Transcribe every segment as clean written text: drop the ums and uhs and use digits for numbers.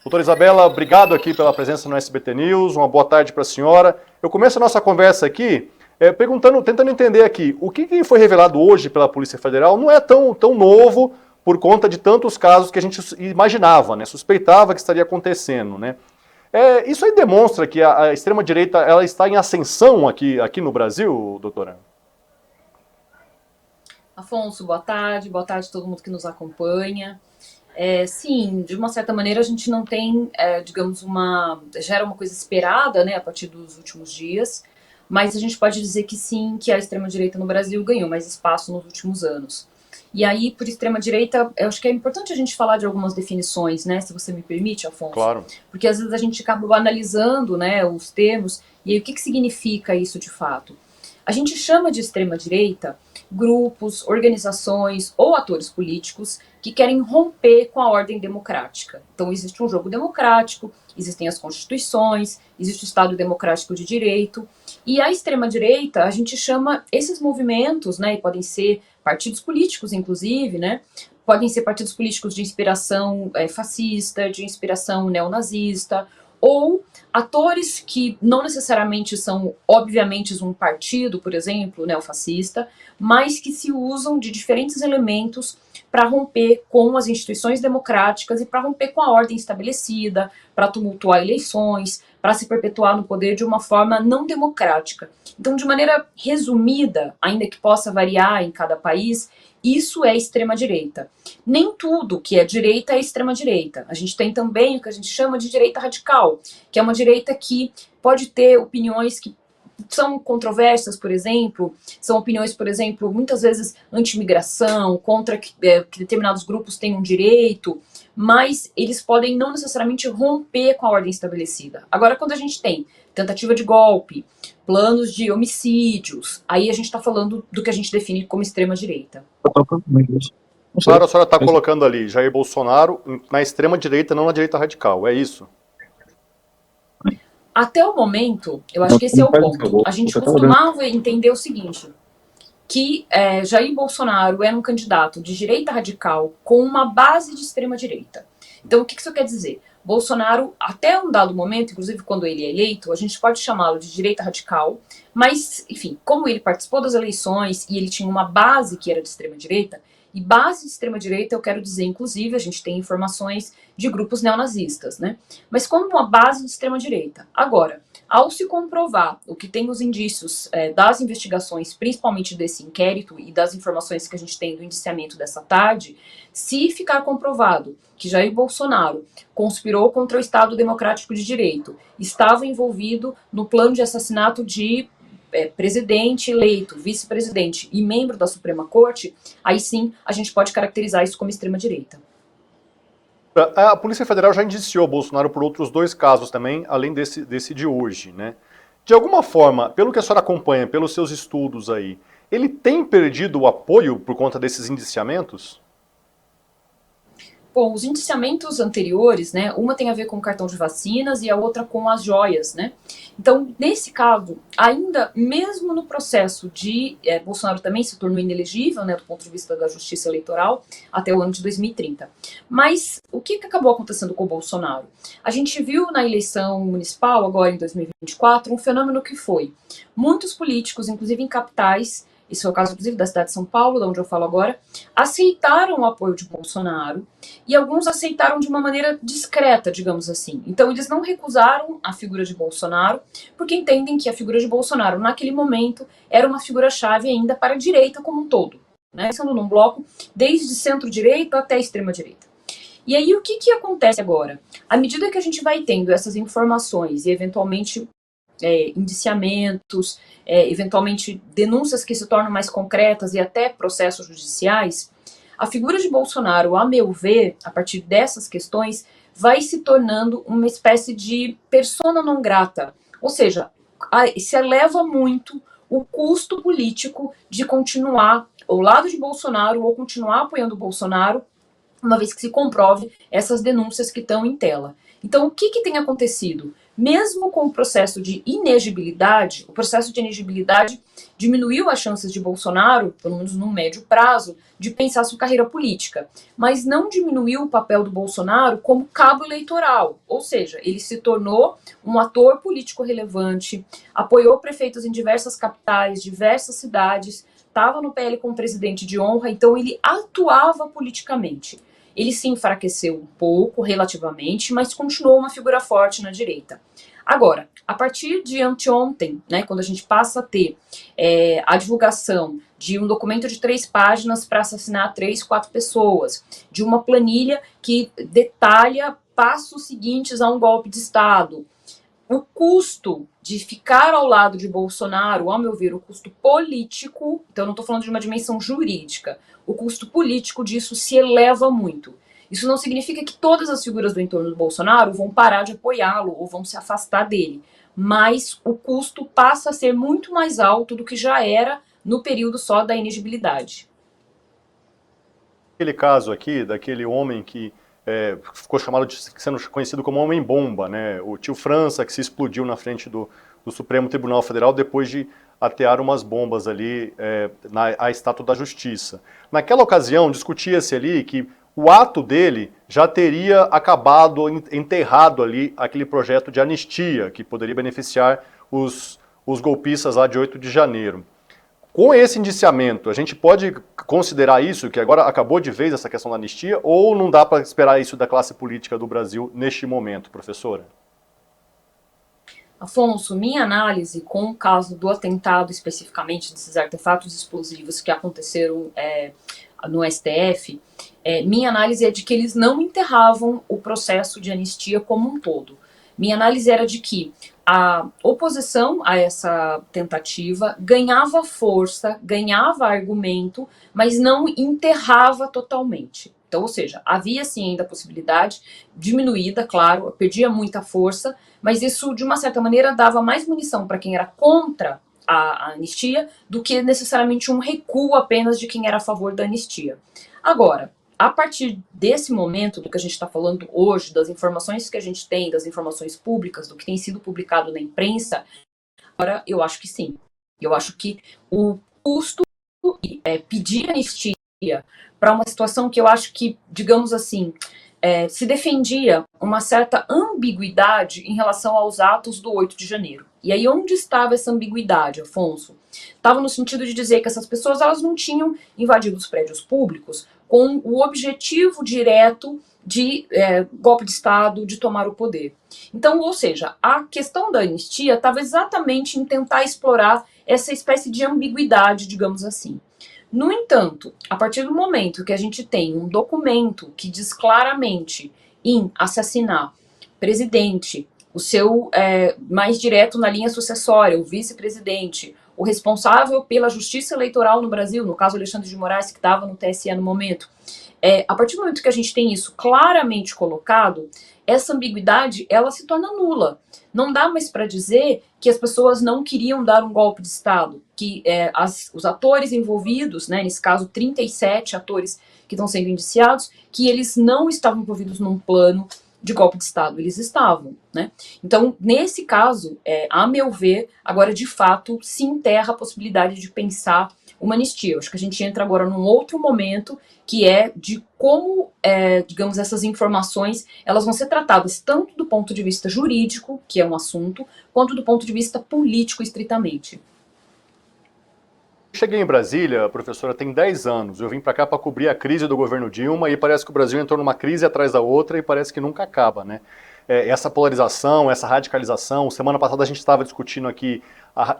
Doutora Isabela, obrigado aqui pela presença no SBT News, uma boa tarde para a senhora. Eu começo a nossa conversa aqui tentando entender aqui, o que foi revelado hoje pela Polícia Federal não é tão novo por conta de tantos casos que a gente imaginava, né, suspeitava que estaria acontecendo, né. Isso aí demonstra que a extrema-direita ela está em ascensão aqui no Brasil, doutora? Afonso, boa tarde a todo mundo que nos acompanha. Sim, de uma certa maneira a gente não tem, digamos, já era uma coisa esperada, né, a partir dos últimos dias, mas a gente pode dizer que sim, que a extrema-direita no Brasil ganhou mais espaço nos últimos anos. E aí, por extrema-direita, eu acho que é importante a gente falar de algumas definições, né, se você me permite, Afonso. Claro. Porque às vezes a gente acaba analisando, né, os termos, e aí o que significa isso de fato? A gente chama de extrema-direita grupos, organizações ou atores políticos que querem romper com a ordem democrática. Então existe um jogo democrático, existem as constituições, existe o Estado democrático de direito, e a extrema-direita, a gente chama esses movimentos, né, e podem ser partidos políticos, inclusive, né, podem ser partidos políticos de inspiração fascista, de inspiração neonazista, ou atores que não necessariamente são, obviamente, um partido, por exemplo, neofascista, mas que se usam de diferentes elementos para romper com as instituições democráticas e para romper com a ordem estabelecida, para tumultuar eleições, para se perpetuar no poder de uma forma não democrática. Então, de maneira resumida, ainda que possa variar em cada país, isso é extrema-direita. Nem tudo que é direita é extrema-direita. A gente tem também o que a gente chama de direita radical, que é uma direita que pode ter opiniões que são controversas, por exemplo, são opiniões, por exemplo, muitas vezes anti-imigração, contra que determinados grupos tenham direito, mas eles podem não necessariamente romper com a ordem estabelecida. Agora, quando a gente tem tentativa de golpe, planos de homicídios, aí a gente está falando do que a gente define como extrema-direita. Claro, a senhora está colocando ali Jair Bolsonaro na extrema-direita, não na direita radical, é isso? Até o momento, eu acho que esse é o ponto. A gente costumava entender o seguinte, que Jair Bolsonaro era um candidato de direita radical com uma base de extrema-direita. Então, o que isso quer dizer? Bolsonaro, até um dado momento, inclusive quando ele é eleito, a gente pode chamá-lo de direita radical, mas, enfim, como ele participou das eleições e ele tinha uma base que era de extrema-direita, e base de extrema-direita, eu quero dizer, inclusive, a gente tem informações de grupos neonazistas, né? Mas como uma base de extrema-direita. Agora, ao se comprovar o que tem os indícios das investigações, principalmente desse inquérito e das informações que a gente tem do indiciamento dessa tarde, se ficar comprovado que Jair Bolsonaro conspirou contra o Estado Democrático de Direito, estava envolvido no plano de assassinato de presidente eleito, vice-presidente e membro da Suprema Corte, aí sim a gente pode caracterizar isso como extrema-direita. A Polícia Federal já indiciou Bolsonaro por outros 2 casos também, além desse de hoje, né? De alguma forma, pelo que a senhora acompanha, pelos seus estudos aí, ele tem perdido o apoio por conta desses indiciamentos? Bom, os indiciamentos anteriores, né, uma tem a ver com o cartão de vacinas e a outra com as joias, né? Então, nesse caso, ainda mesmo no processo de Bolsonaro também se tornou inelegível, né, do ponto de vista da justiça eleitoral, até o ano de 2030. Mas o que acabou acontecendo com o Bolsonaro? A gente viu na eleição municipal, agora em 2024, um fenômeno que foi muitos políticos, inclusive em capitais, isso é o caso, inclusive, da cidade de São Paulo, de onde eu falo agora, aceitaram o apoio de Bolsonaro e alguns aceitaram de uma maneira discreta, digamos assim. Então, eles não recusaram a figura de Bolsonaro, porque entendem que a figura de Bolsonaro, naquele momento, era uma figura-chave ainda para a direita como um todo, né? Sendo num bloco desde centro-direita até extrema-direita. E aí, o que acontece agora? À medida que a gente vai tendo essas informações e, eventualmente, indiciamentos, eventualmente denúncias que se tornam mais concretas e até processos judiciais, a figura de Bolsonaro, a meu ver, a partir dessas questões, vai se tornando uma espécie de persona non grata. Ou seja, se eleva muito o custo político de continuar ao lado de Bolsonaro ou continuar apoiando Bolsonaro, uma vez que se comprove essas denúncias que estão em tela. Então, o que tem acontecido? mesmo com o processo de inegibilidade, o processo de inegibilidade diminuiu as chances de Bolsonaro, pelo menos no médio prazo, de pensar sua carreira política, mas não diminuiu o papel do Bolsonaro como cabo eleitoral, ou seja, ele se tornou um ator político relevante, apoiou prefeitos em diversas capitais, diversas cidades, estava no PL como presidente de honra, então ele atuava politicamente. Ele se enfraqueceu um pouco, relativamente, mas continuou uma figura forte na direita. Agora, a partir de anteontem, né, quando a gente passa a ter a divulgação de um documento de 3 páginas para assassinar 3, 4 pessoas, de uma planilha que detalha passos seguintes a um golpe de Estado, o custo de ficar ao lado de Bolsonaro, ao meu ver, o custo político, então eu não estou falando de uma dimensão jurídica, o custo político disso se eleva muito. Isso não significa que todas as figuras do entorno do Bolsonaro vão parar de apoiá-lo ou vão se afastar dele, mas o custo passa a ser muito mais alto do que já era no período só da inegibilidade. Aquele caso aqui, daquele homem que ficou sendo conhecido como homem-bomba, né? O tio França, que se explodiu na frente do Supremo Tribunal Federal depois de atear umas bombas ali à Estátua da Justiça. Naquela ocasião, discutia-se ali que o ato dele já teria acabado, enterrado ali aquele projeto de anistia que poderia beneficiar os golpistas lá de 8 de janeiro. Com esse indiciamento, a gente pode considerar isso, que agora acabou de vez essa questão da anistia, ou não dá para esperar isso da classe política do Brasil neste momento, professora? Afonso, minha análise com o caso do atentado especificamente desses artefatos explosivos que aconteceram no STF, minha análise é de que eles não enterravam o processo de anistia como um todo. Minha análise era de que a oposição a essa tentativa ganhava força, ganhava argumento, mas não enterrava totalmente. Então, ou seja, havia sim ainda a possibilidade, diminuída, claro, perdia muita força, mas isso, de uma certa maneira, dava mais munição para quem era contra a anistia do que necessariamente um recuo apenas de quem era a favor da anistia. Agora, a partir desse momento, do que a gente está falando hoje, das informações que a gente tem, das informações públicas, do que tem sido publicado na imprensa, agora eu acho que sim. Eu acho que o custo pedir anistia para uma situação que eu acho que, digamos assim, se defendia uma certa ambiguidade em relação aos atos do 8 de janeiro. E aí onde estava essa ambiguidade, Afonso? Estava no sentido de dizer que essas pessoas elas não tinham invadido os prédios públicos com o objetivo direto de golpe de Estado, de tomar o poder. Então, ou seja, a questão da anistia estava exatamente em tentar explorar essa espécie de ambiguidade, digamos assim. No entanto, a partir do momento que a gente tem um documento que diz claramente em assassinar presidente, o seu mais direto na linha sucessória, o vice-presidente, o responsável pela justiça eleitoral no Brasil, no caso Alexandre de Moraes, que estava no TSE no momento, a partir do momento que a gente tem isso claramente colocado, essa ambiguidade ela se torna nula. Não dá mais para dizer que as pessoas não queriam dar um golpe de Estado, que os atores envolvidos, né, nesse caso 37 atores que estão sendo indiciados, que eles não estavam envolvidos num plano de golpe de Estado, eles estavam, né? Então, nesse caso, a meu ver, agora de fato se enterra a possibilidade de pensar uma anistia. Eu acho que a gente entra agora num outro momento que é de como, digamos, essas informações elas vão ser tratadas tanto do ponto de vista jurídico, que é um assunto, quanto do ponto de vista político estritamente. Cheguei em Brasília, professora, tem 10 anos. Eu vim para cá para cobrir a crise do governo Dilma e parece que o Brasil entrou numa crise atrás da outra e parece que nunca acaba, né? Essa polarização, essa radicalização. Semana passada a gente estava discutindo aqui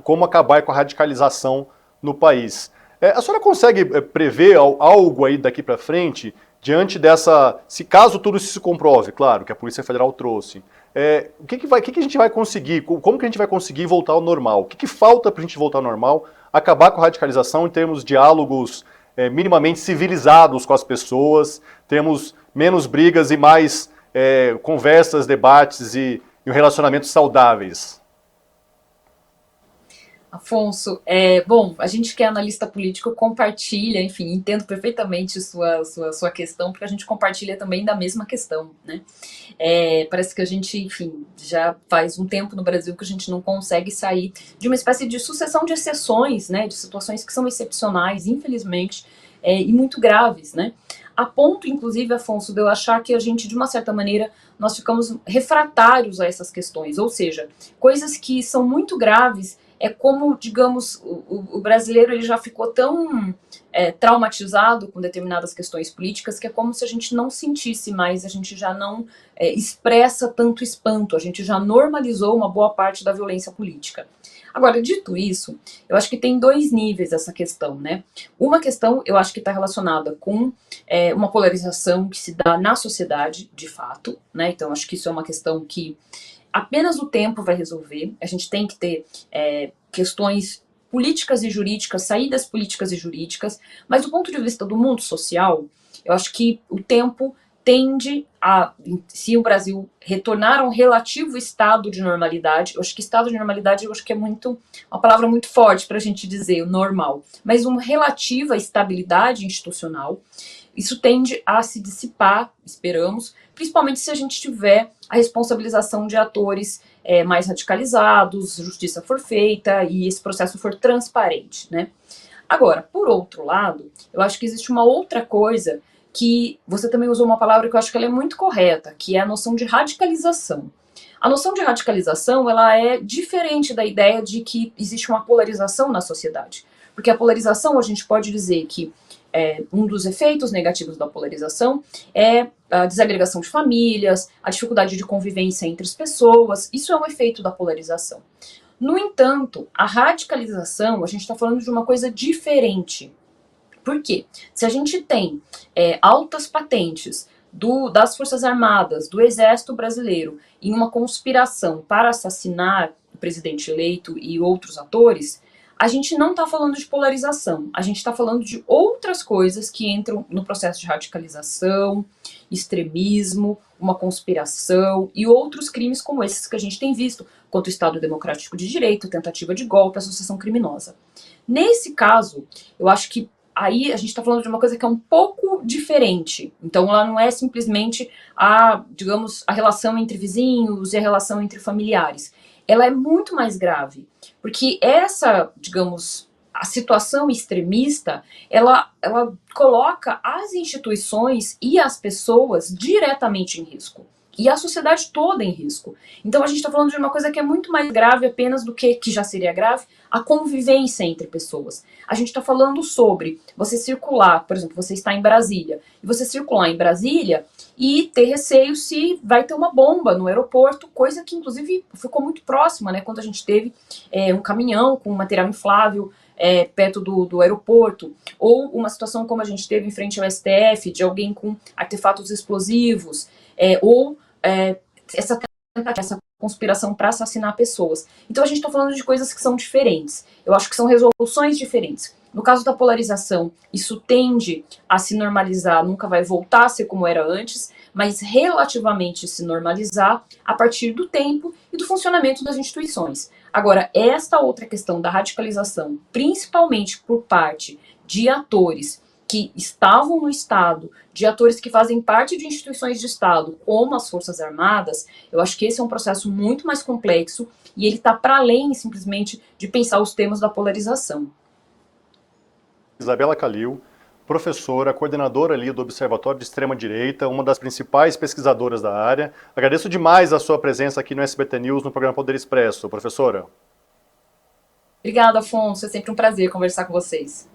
como acabar com a radicalização no país. A senhora consegue prever algo aí daqui para frente, diante dessa... Se caso tudo isso se comprove, claro, que a Polícia Federal trouxe, o que a gente vai conseguir? Como que a gente vai conseguir voltar ao normal? O que falta para a gente voltar ao normal? Acabar com a radicalização em termos de diálogos minimamente civilizados com as pessoas, temos menos brigas e mais conversas, debates e relacionamentos saudáveis. Afonso, bom, a gente que é analista político compartilha, enfim, entendo perfeitamente sua questão, porque a gente compartilha também da mesma questão, né? Parece que a gente, enfim, já faz um tempo no Brasil que a gente não consegue sair de uma espécie de sucessão de exceções, né? De situações que são excepcionais, infelizmente, e muito graves, né? A ponto, inclusive, Afonso, de eu achar que a gente, de uma certa maneira, nós ficamos refratários a essas questões, ou seja, coisas que são muito graves. É como, digamos, o brasileiro ele já ficou tão traumatizado com determinadas questões políticas que é como se a gente não sentisse mais, a gente já não expressa tanto espanto, a gente já normalizou uma boa parte da violência política. Agora, dito isso, eu acho que tem dois níveis essa questão, né? Uma questão, eu acho que está relacionada com uma polarização que se dá na sociedade, de fato, né? Então, acho que isso é uma questão que apenas o tempo vai resolver. A gente tem que ter questões políticas e jurídicas, saídas políticas e jurídicas, mas do ponto de vista do mundo social, eu acho que o tempo tende a, se o Brasil retornar a um relativo estado de normalidade, eu acho que estado de normalidade eu acho que é uma palavra muito forte para a gente dizer o normal, mas uma relativa estabilidade institucional, isso tende a se dissipar, esperamos, principalmente se a gente tiver a responsabilização de atores mais radicalizados, justiça for feita e esse processo for transparente, né? Agora, por outro lado, eu acho que existe uma outra coisa que você também usou uma palavra que eu acho que ela é muito correta, que é a noção de radicalização. A noção de radicalização, ela é diferente da ideia de que existe uma polarização na sociedade. Porque a polarização, a gente pode dizer que um dos efeitos negativos da polarização é a desagregação de famílias, a dificuldade de convivência entre as pessoas, isso é um efeito da polarização. No entanto, a radicalização, a gente está falando de uma coisa diferente. Por quê? Se a gente tem altas patentes das Forças Armadas, do Exército Brasileiro, em uma conspiração para assassinar o presidente eleito e outros atores, a gente não está falando de polarização, a gente está falando de outras coisas que entram no processo de radicalização, extremismo, uma conspiração e outros crimes como esses que a gente tem visto, contra o Estado Democrático de Direito, tentativa de golpe, associação criminosa. Nesse caso, eu acho que aí a gente está falando de uma coisa que é um pouco diferente. Então, ela não é simplesmente digamos, a relação entre vizinhos e a relação entre familiares. Ela é muito mais grave, porque essa, digamos, a situação extremista, ela coloca as instituições e as pessoas diretamente em risco. E a sociedade toda em risco. Então a gente está falando de uma coisa que é muito mais grave apenas do que já seria grave, a convivência entre pessoas. A gente está falando sobre você circular, por exemplo, você está em Brasília, e você circular em Brasília e ter receio se vai ter uma bomba no aeroporto, coisa que inclusive ficou muito próxima, né, quando a gente teve um caminhão com material inflável perto do aeroporto, ou uma situação como a gente teve em frente ao STF, de alguém com artefatos explosivos, ou essa conspiração para assassinar pessoas. Então a gente está falando de coisas que são diferentes. Eu acho que são resoluções diferentes. No caso da polarização, isso tende a se normalizar, nunca vai voltar a ser como era antes, mas relativamente se normalizar a partir do tempo e do funcionamento das instituições. Agora, esta outra questão da radicalização, principalmente por parte de atores que estavam no Estado, de atores que fazem parte de instituições de Estado, como as Forças Armadas, eu acho que esse é um processo muito mais complexo e ele está para além, simplesmente, de pensar os temas da polarização. Isabela Calil, professora, coordenadora ali do Observatório de Extrema-Direita, uma das principais pesquisadoras da área. Agradeço demais a sua presença aqui no SBT News, no programa Poder Expresso, professora. Obrigada, Afonso. É sempre um prazer conversar com vocês.